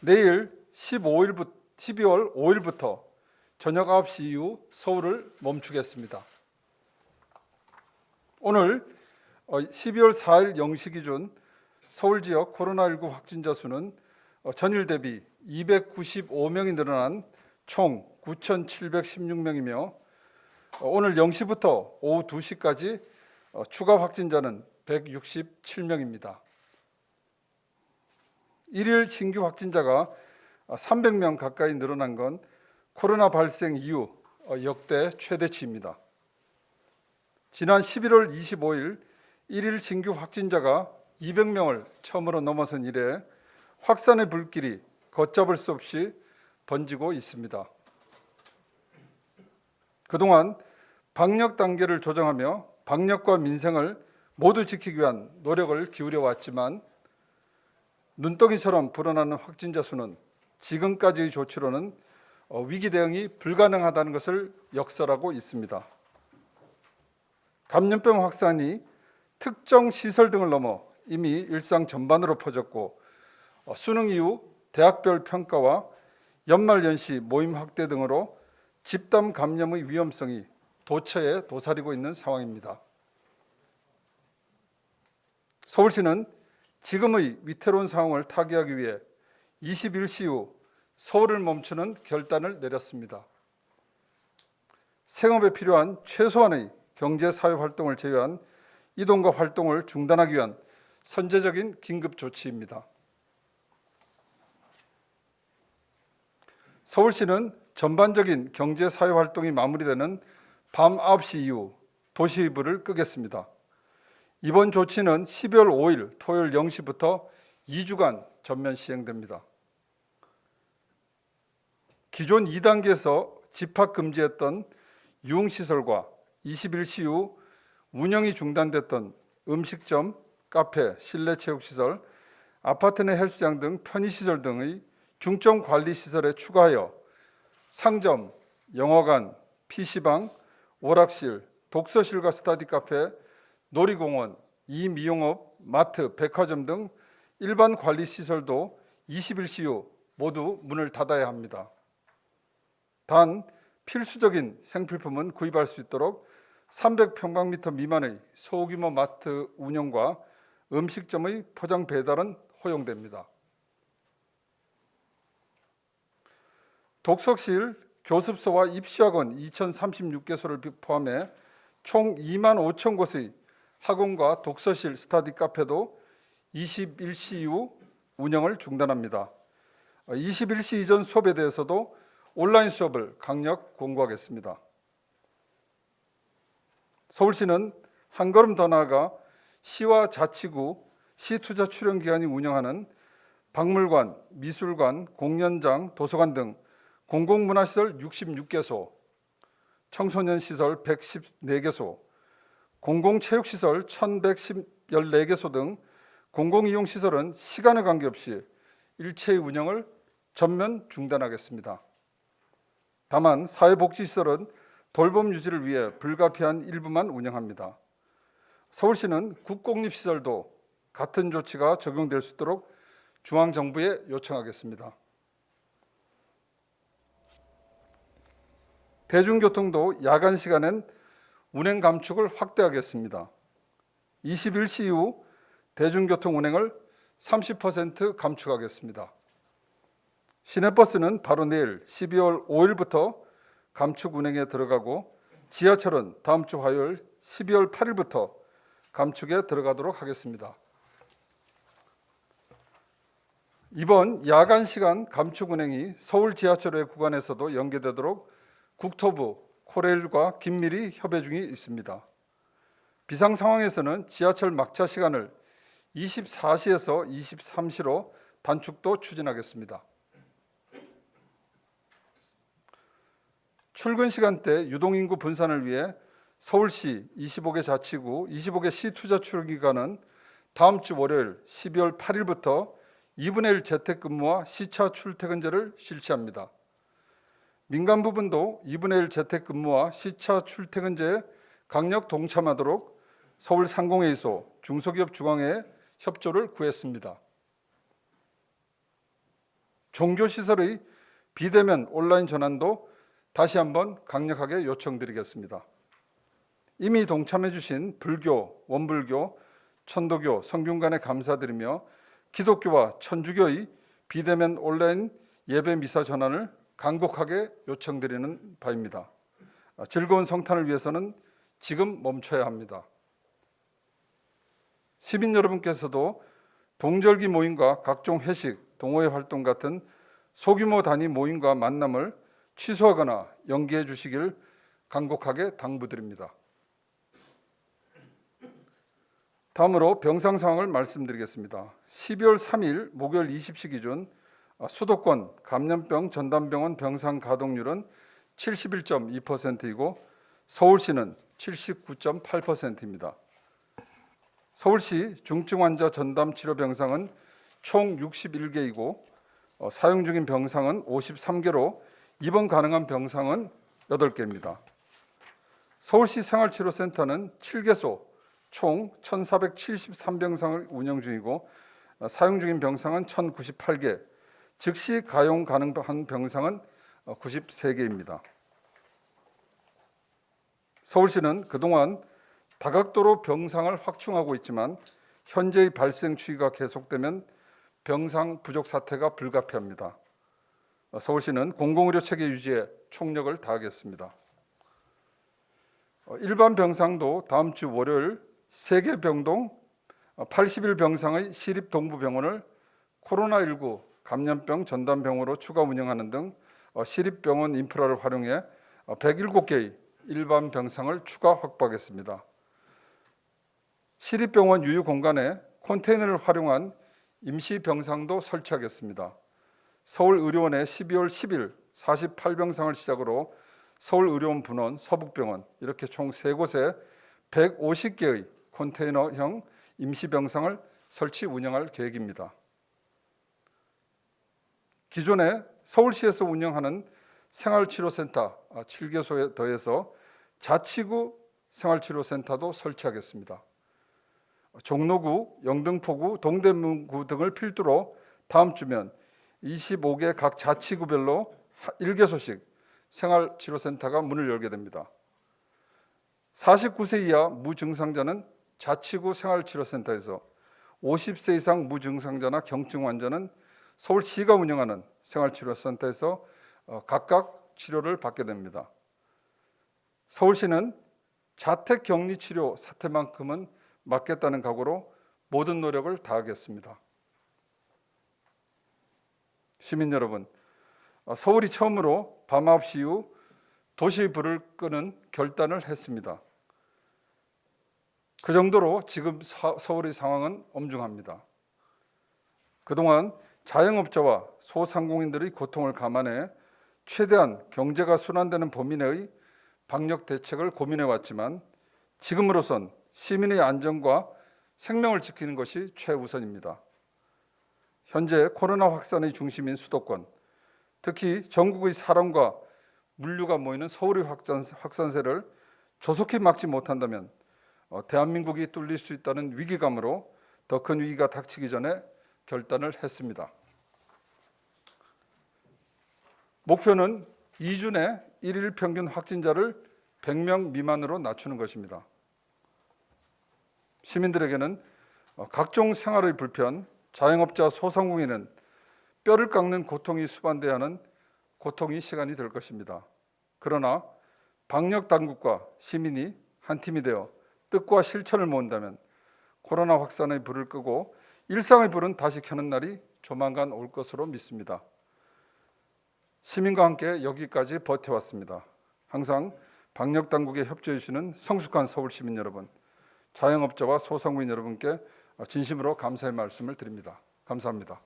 내일 12월 5일부터 저녁 9시 이후 서울을 멈추겠습니다. 오늘 12월 4일 0시 기준 서울 지역 코로나19 확진자 수는 전일 대비 295명이 늘어난 총 9,716명이며 오늘 0시부터 오후 2시까지 추가 확진자는 167명입니다. 일일 신규 확진자가 300명 가까이 늘어난 건 코로나 발생 이후 역대 최대치입니다. 지난 11월 25일 일일 신규 확진자가 200명을 처음으로 넘어선 이래 확산의 불길이 걷잡을 수 없이 번지고 있습니다. 그동안 방역 단계를 조정하며 방역과 민생을 모두 지키기 위한 노력을 기울여 왔지만 눈덩이처럼 불어나는 확진자 수는 지금까지의 조치로는 위기 대응이 불가능하다는 것을 역설하고 있습니다. 감염병 확산이 특정 시설 등을 넘어 이미 일상 전반으로 퍼졌고 수능 이후 대학별 평가와 연말연시 모임 확대 등으로 집단 감염의 위험성이 도처에 도사리고 있는 상황입니다. 서울시는 지금의 위태로운 상황을 타개하기 위해 21시 후 서울을 멈추는 결단을 내렸습니다. 생업에 필요한 최소한의 경제사회 활동을 제외한 이동과 활동을 중단하기 위한 선제적인 긴급 조치입니다. 서울시는 전반적인 경제사회 활동이 마무리되는 밤 9시 이후 도시의 불을 끄겠습니다. 이번 조치는 12월 5일 토요일 0시부터 2주간 전면 시행됩니다. 기존 2단계에서 집합 금지했던 유흥시설과 21시 후 운영이 중단됐던 음식점, 카페, 실내체육시설, 아파트 내 헬스장 등 편의시설 등의 중점 관리시설에 추가하여 상점, 영화관, PC방, 오락실, 독서실과 스터디 카페, 놀이공원, 이미용업, 마트, 백화점 등 일반 관리시설도 21시 후 모두 문을 닫아야 합니다. 단 필수적인 생필품은 구입할 수 있도록 300평방미터 미만의 소규모 마트 운영과 음식점의 포장 배달은 허용됩니다. 독서실, 교습소와 입시학원 2036개소를 포함해 총 2만 5천 곳의 학원과 독서실, 스터디 카페도 21시 이후 운영을 중단합니다. 21시 이전 수업에 대해서도 온라인 수업을 강력 공고하겠습니다. 서울시는 한 걸음 더 나아가 시와 자치구, 시투자 출연기관이 운영하는 박물관, 미술관, 공연장, 도서관 등 공공문화시설 66개소, 청소년시설 114개소, 공공체육시설 1114개소 등 공공이용시설은 시간에 관계없이 일체의 운영을 전면 중단하겠습니다. 다만 사회복지시설은 돌봄 유지를 위해 불가피한 일부만 운영합니다. 서울시는 국공립시설도 같은 조치가 적용될 수 있도록 중앙정부에 요청하겠습니다. 대중교통도 야간 시간엔 운행 감축을 확대하겠습니다. 21시 이후 대중교통 운행을 30% 감축하겠습니다. 시내버스는 바로 내일 12월 5일부터 감축 운행에 들어가고 지하철은 다음 주 화요일 12월 8일부터 감축에 들어가도록 하겠습니다. 이번 야간 시간 감축 운행이 서울 지하철의 구간에서도 연계되도록 국토부, 코레일과 긴밀히 협의 중에 있습니다. 비상 상황에서는 지하철 막차 시간을 24시에서 23시로 단축도 추진하겠습니다. 출근 시간대 유동인구 분산을 위해 서울시 25개 자치구, 25개 시투자 출근기관은 다음 주 월요일 12월 8일부터 2분의 1 재택근무와 시차 출퇴근제를 실시합니다. 민간 부분도 2분의 1 재택근무와 시차 출퇴근제에 강력 동참하도록 서울 상공회의소, 중소기업 중앙회에 협조를 구했습니다. 종교시설의 비대면 온라인 전환도 다시 한번 강력하게 요청드리겠습니다. 이미 동참해 주신 불교, 원불교, 천도교, 성균관에 감사드리며 기독교와 천주교의 비대면 온라인 예배 미사 전환을 간곡하게 요청드리는 바입니다. 즐거운 성탄을 위해서는 지금 멈춰야 합니다. 시민 여러분께서도 동절기 모임과 각종 회식, 동호회 활동 같은 소규모 단위 모임과 만남을 취소하거나 연기해 주시길 간곡하게 당부드립니다. 다음으로 병상 상황을 말씀드리겠습니다. 12월 3일 목요일 20시 기준 수도권 감염병 전담병원 병상 가동률은 71.2%이고 서울시는 79.8%입니다. 서울시 중증 환자 전담 치료 병상은 총 61개이고 사용 중인 병상은 53개로 입원 가능한 병상은 8개입니다. 서울시 생활치료센터는 7개소 총 1,473병상을 운영 중이고 사용 중인 병상은 1,098개, 즉시 가용 가능한 병상은 93개입니다. 서울시는 그동안 다각도로 병상을 확충하고 있지만 현재의 발생 추이가 계속되면 병상 부족 사태가 불가피합니다. 서울시는 공공의료 체계 유지에 총력을 다하겠습니다. 일반 병상도 다음 주 월요일 3개 병동 80일 병상의 시립동부병원을 코로나19 감염병 전담병원으로 추가 운영하는 등 시립병원 인프라를 활용해 107개의 일반 병상을 추가 확보하겠습니다. 시립병원 유휴 공간에 컨테이너를 활용한 임시 병상도 설치하겠습니다. 서울의료원에 12월 10일 48병상을 시작으로 서울의료원 분원, 서북병원 이렇게 총 3곳에 150개의 컨테이너형 임시병상을 설치 운영할 계획입니다. 기존에 서울시에서 운영하는 생활치료센터 7개소에 더해서 자치구 생활치료센터도 설치하겠습니다. 종로구, 영등포구, 동대문구 등을 필두로 다음 주면 25개 각 자치구별로 1개소씩 생활치료센터가 문을 열게 됩니다. 49세 이하 무증상자는 자치구 생활치료센터에서 50세 이상 무증상자나 경증 환자는 서울시가 운영하는 생활치료센터에서 각각 치료를 받게 됩니다. 서울시는 자택격리치료 사태만큼은 막겠다는 각오로 모든 노력을 다하겠습니다. 시민 여러분, 서울이 처음으로 밤 9시 이후 도시 불을 끄는 결단을 했습니다. 그 정도로 지금 서울의 상황은 엄중합니다. 그동안 자영업자와 소상공인들의 고통을 감안해 최대한 경제가 순환되는 범위 내의 방역 대책을 고민해 왔지만 지금으로선 시민의 안전과 생명을 지키는 것이 최우선입니다. 현재 코로나 확산의 중심인 수도권, 특히 전국의 사람과 물류가 모이는 서울의 확산세를 조속히 막지 못한다면 대한민국이 뚫릴 수 있다는 위기감으로 더 큰 위기가 닥치기 전에 결단을 했습니다. 목표는 2주 내 1일 평균 확진자를 100명 미만으로 낮추는 것입니다. 시민들에게는 각종 생활의 불편, 자영업자 소상공인은 뼈를 깎는 고통이 수반돼야 하는 고통이 시간이 될 것입니다. 그러나 방역 당국과 시민이 한 팀이 되어 뜻과 실천을 모은다면 코로나 확산의 불을 끄고 일상의 불은 다시 켜는 날이 조만간 올 것으로 믿습니다. 시민과 함께 여기까지 버텨왔습니다. 항상 방역 당국에 협조해 주시는 성숙한 서울 시민 여러분, 자영업자와 소상공인 여러분께 진심으로 감사의 말씀을 드립니다. 감사합니다.